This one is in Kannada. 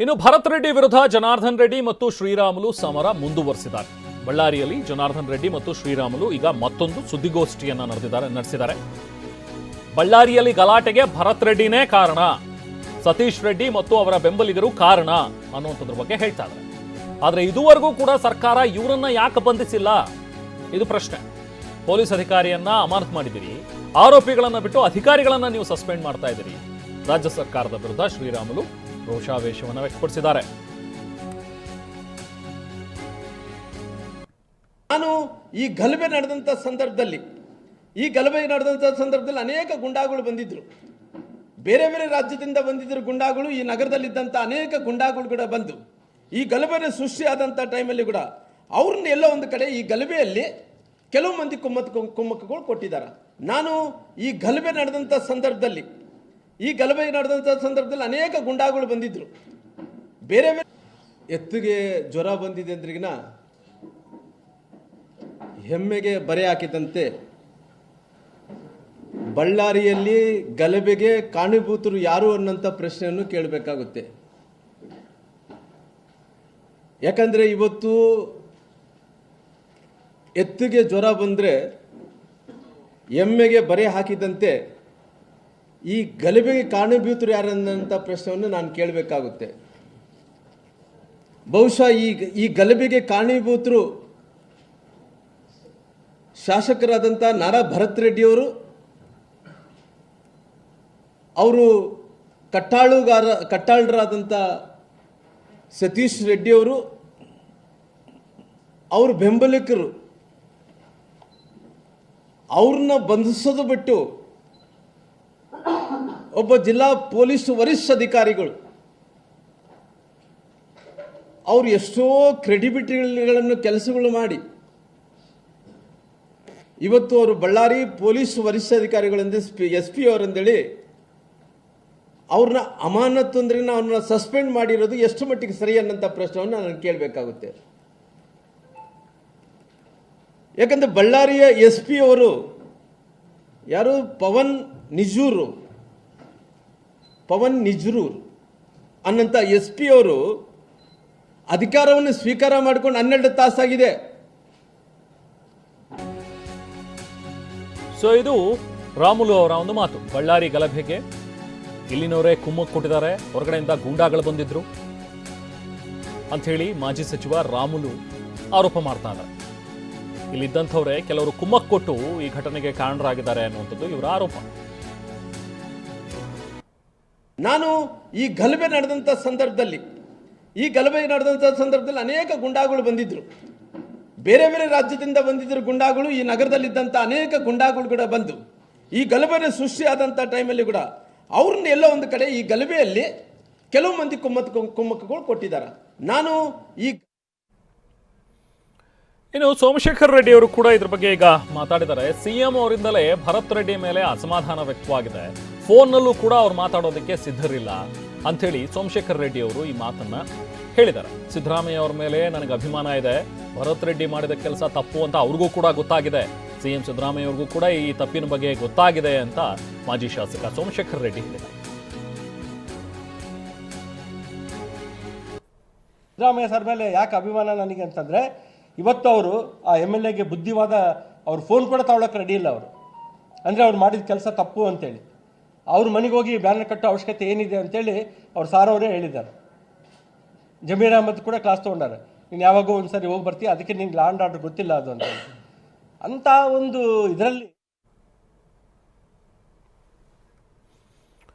ಇನ್ನು ಭರತ್ ರೆಡ್ಡಿ ವಿರುದ್ಧ ಜನಾರ್ದನ್ ರೆಡ್ಡಿ ಮತ್ತು ಶ್ರೀರಾಮುಲು ಸಮರ ಮುಂದುವರೆಸಿದ್ದಾರೆ. ಬಳ್ಳಾರಿಯಲ್ಲಿ ಜನಾರ್ದನ್ ರೆಡ್ಡಿ ಮತ್ತು ಶ್ರೀರಾಮುಲು ಈಗ ಮತ್ತೊಂದು ಸುದ್ದಿಗೋಷ್ಠಿಯನ್ನ ನಡೆಸಿದ್ದಾರೆ. ಬಳ್ಳಾರಿಯಲ್ಲಿ ಗಲಾಟೆಗೆ ಭರತ್ ರೆಡ್ಡಿನೇ ಕಾರಣ, ಸತೀಶ್ ರೆಡ್ಡಿ ಮತ್ತು ಅವರ ಬೆಂಬಲಿಗರು ಕಾರಣ ಅನ್ನುವಂಥದ್ರ ಬಗ್ಗೆ ಹೇಳ್ತಾ ಇದ್ದಾರೆ. ಆದ್ರೆ ಇದುವರೆಗೂ ಕೂಡ ಸರ್ಕಾರ ಇವರನ್ನ ಯಾಕೆ ಬಂಧಿಸಿಲ್ಲ, ಇದು ಪ್ರಶ್ನೆ. ಪೊಲೀಸ್ ಅಧಿಕಾರಿಯನ್ನ ಅಮಾನತು ಮಾಡಿದಿರಿ, ಆರೋಪಿಗಳನ್ನ ಬಿಟ್ಟು ಅಧಿಕಾರಿಗಳನ್ನ ನೀವು ಸಸ್ಪೆಂಡ್ ಮಾಡ್ತಾ ಇದ್ದೀರಿ. ರಾಜ್ಯ ಸರ್ಕಾರದ ವಿರುದ್ಧ ಶ್ರೀರಾಮುಲು ರೋಷಾವೇಶವನ್ನು ವ್ಯಕ್ತಪಡಿಸಿದ್ದಾರೆ. ನಾನು ಈ ಗಲಭೆ ನಡೆದಂತ ಸಂದರ್ಭದಲ್ಲಿ ಅನೇಕ ಗುಂಡಾಗಳು ಬಂದಿದ್ರು, ಬೇರೆ ಬೇರೆ ರಾಜ್ಯದಿಂದ ಬಂದಿದ್ರು ಗುಂಡಾಗಳು. ಈ ನಗರದಲ್ಲಿದ್ದಂಥ ಅನೇಕ ಗುಂಡಾಗಳು ಕೂಡ ಬಂದು ಈ ಗಲಭೆ ಸೃಷ್ಟಿಯಾದಂಥ ಟೈಮಲ್ಲಿ ಕೂಡ ಅವ್ರನ್ನ ಎಲ್ಲೋ ಒಂದು ಕಡೆ ಈ ಗಲಭೆಯಲ್ಲಿ ಕೆಲವು ಮಂದಿ ಕುಮ್ಮಕ್ಕಗಳು ಕೊಟ್ಟಿದ್ದಾರೆ. ನಾನು ಈ ಗಲಭೆ ನಡೆದಂಥ ಸಂದರ್ಭದಲ್ಲಿ ಅನೇಕ ಗುಂಡಾಗಳು ಬಂದಿದ್ರು, ಬೇರೆ ಬೇರೆ ಎತ್ತಿಗೆ ಜ್ವರ ಬಂದಿದೆ ಅಂದ್ರಿಗಿನ ಹೆಮ್ಮೆಗೆ ಬರೆ ಹಾಕಿದಂತೆ ಬಳ್ಳಾರಿಯಲ್ಲಿ ಗಲಭೆಗೆ ಕಾರಣೀಭೂತರು ಯಾರು ಅನ್ನೋಂಥ ಪ್ರಶ್ನೆಯನ್ನು ಕೇಳಬೇಕಾಗುತ್ತೆ. ಯಾಕಂದರೆ ಇವತ್ತು ಎತ್ತಿಗೆ ಜ್ವರ ಬಂದರೆ ಎಮ್ಮೆಗೆ ಬರೆ ಹಾಕಿದಂತೆ ಈ ಗಲಭೆಗೆ ಕಾರಣೀಭೂತರು ಯಾರು ಅನ್ನೋಂಥ ಪ್ರಶ್ನೆಯನ್ನು ನಾನು ಕೇಳಬೇಕಾಗುತ್ತೆ. ಬಹುಶಃ ಈ ಗಲಭೆಗೆ ಕಾರಣೀಭೂತರು ಶಾಸಕರಾದಂಥ ನಾರಾ ಭರತ್ ರೆಡ್ಡಿಯವರು, ಅವರು ಕಟ್ಟಾಳರಾದಂಥ ಸತೀಶ್ ರೆಡ್ಡಿಯವರು, ಅವ್ರ ಬೆಂಬಲಿಗರು. ಅವ್ರನ್ನ ಬಂಧಿಸೋದು ಬಿಟ್ಟು ಒಬ್ಬ ಜಿಲ್ಲಾ ಪೊಲೀಸ್ ವರಿಷ್ಠಾಧಿಕಾರಿಗಳು ಅವರು ಎಷ್ಟೋ ಕ್ರೆಡಿಬಿಲಿಟಿಗಳನ್ನು ಕೆಲಸಗಳು ಮಾಡಿ ಇವತ್ತು ಅವರು ಬಳ್ಳಾರಿ ಪೊಲೀಸ್ ವರಿಷ್ಠಾಧಿಕಾರಿಗಳಿಂದ SP ಅವರಂದೇಳಿ ಅವ್ರನ್ನ ಅಮಾನತು ಅಂದ್ರೆ ಅವ್ರನ್ನ ಸಸ್ಪೆಂಡ್ ಮಾಡಿರೋದು ಎಷ್ಟು ಮಟ್ಟಿಗೆ ಸರಿ ಅನ್ನೋಂಥ ಪ್ರಶ್ನೆಯನ್ನು ನಾನು ಕೇಳಬೇಕಾಗುತ್ತೆ. ಯಾಕಂದರೆ ಬಳ್ಳಾರಿಯ SP ಅವರು ಯಾರು ಪವನ್ ನಿಜ್ರೂರ್ ಅನ್ನಂಥ SP ಅವರು ಅಧಿಕಾರವನ್ನು ಸ್ವೀಕಾರ ಮಾಡಿಕೊಂಡು 12 ತಾಸಾಗಿದೆ. ಸೊ ಇದು ರಾಮುಲು ಅವರ ಒಂದು ಮಾತು. ಬಳ್ಳಾರಿ ಗಲಭೆಗೆ ಇಲ್ಲಿನವರೇ ಕುಮ್ಮಕ್ಕು ಕೊಟ್ಟಿದ್ದಾರೆ, ಹೊರಗಡೆಯಿಂದ ಗೂಂಡಾಗಳು ಬಂದಿದ್ರು ಅಂಥೇಳಿ ಮಾಜಿ ಸಚಿವ ರಾಮುಲು ಆರೋಪ ಮಾಡ್ತಾ ಇದ್ದಾರೆ. ಇಲ್ಲಿದ್ದಂಥವ್ರೆ ಕೆಲವರು ಕುಮ್ಮಕ್ಕು ಕೊಟ್ಟು ಈ ಘಟನೆಗೆ ಕಾರಣರಾಗಿದ್ದಾರೆ ಅನ್ನುವಂಥದ್ದು ಇವರ ಆರೋಪ. ನಾನು ಈ ಗಲಭೆ ನಡೆದಂಥ ಸಂದರ್ಭದಲ್ಲಿ ಅನೇಕ ಗುಂಡಾಗಳು ಬಂದಿದ್ರು, ಬೇರೆ ಬೇರೆ ರಾಜ್ಯದಿಂದ ಬಂದಿದ್ರು ಗುಂಡಾಗಳು. ಈ ನಗರದಲ್ಲಿದ್ದಂಥ ಅನೇಕ ಗುಂಡಾಗಳು ಕೂಡ ಬಂದು ಈ ಗಲಭೆ ಸೃಷ್ಟಿಯಾದಂಥ ಟೈಮಲ್ಲಿ ಕೂಡ ಅವ್ರನ್ನ ಎಲ್ಲೋ ಒಂದು ಕಡೆ ಈ ಗಲಭೆಯಲ್ಲಿ ಕೆಲವು ಮಂದಿ ಕುಮ್ಮಕ್ಕಗಳು ಕೊಟ್ಟಿದ್ದಾರೆ. ನಾನು ಇನ್ನು ಸೋಮಶೇಖರ್ ರೆಡ್ಡಿ ಅವರು ಕೂಡ ಇದ್ರ ಬಗ್ಗೆ ಈಗ ಮಾತಾಡಿದ್ದಾರೆ. CM ಅವರಿಂದಲೇ ಭರತ್ ರೆಡ್ಡಿ ಮೇಲೆ ಅಸಮಾಧಾನ ವ್ಯಕ್ತವಾಗಿದೆ, ಫೋನ್ನಲ್ಲೂ ಕೂಡ ಅವ್ರು ಮಾತಾಡೋದಕ್ಕೆ ಸಿದ್ಧರಿಲ್ಲ ಅಂಥೇಳಿ ಸೋಮಶೇಖರ್ ರೆಡ್ಡಿ ಅವರು ಈ ಮಾತನ್ನ ಹೇಳಿದ್ದಾರೆ. ಸಿದ್ದರಾಮಯ್ಯ ಅವ್ರ ಮೇಲೆ ನನಗೆ ಅಭಿಮಾನ ಇದೆ, ಭರತ್ ರೆಡ್ಡಿ ಮಾಡಿದ ಕೆಲಸ ತಪ್ಪು ಅಂತ ಅವ್ರಿಗೂ ಕೂಡ ಗೊತ್ತಾಗಿದೆ, CM ಸಿದ್ದರಾಮಯ್ಯ ಅವ್ರಿಗೂ ಕೂಡ ಈ ತಪ್ಪಿನ ಬಗ್ಗೆ ಗೊತ್ತಾಗಿದೆ ಅಂತ ಮಾಜಿ ಶಾಸಕ ಸೋಮಶೇಖರ್ ರೆಡ್ಡಿ ಹೇಳಿದ್ದಾರೆ. ಸಿದ್ದರಾಮಯ್ಯ ಸರ್ ಮೇಲೆ ಯಾಕೆ ಅಭಿಮಾನ ನನಗೆ ಅಂತಂದ್ರೆ, ಇವತ್ತು ಅವರು ಆ MLAಗೆ ಬುದ್ಧಿವಾದ ಅವ್ರ ಫೋನ್ ಕೂಡ ತಗೊಳಕ್ಕೆ ರೆಡಿ ಇಲ್ಲ ಅವರು. ಅಂದರೆ ಅವ್ರು ಮಾಡಿದ ಕೆಲಸ ತಪ್ಪು ಅಂತೇಳಿ ಅವ್ರ ಮನೆಗೆ ಹೋಗಿ ಬ್ಯಾನರ್ ಕಟ್ಟೋ ಅವಶ್ಯಕತೆ ಏನಿದೆ ಅಂತೇಳಿ ಅವ್ರು ಸಾರವರೇ ಹೇಳಿದ್ದಾರೆ. ಜಮೀರ್ ಅಹಮದ್ ಕೂಡ ಕ್ಲಾಸ್ ತೊಗೊಂಡಾರೆ, ನೀನು ಯಾವಾಗೋ ಒಂದು ಸರಿ ಹೋಗಿ ಬರ್ತೀಯ, ಅದಕ್ಕೆ ನಿನ್ಗೆ ಲಾ ಆ್ಯಂಡ್ ಆರ್ಡರ್ ಗೊತ್ತಿಲ್ಲ ಅದು ಅಂತ. ಅಂಥ ಒಂದು ಇದರಲ್ಲಿ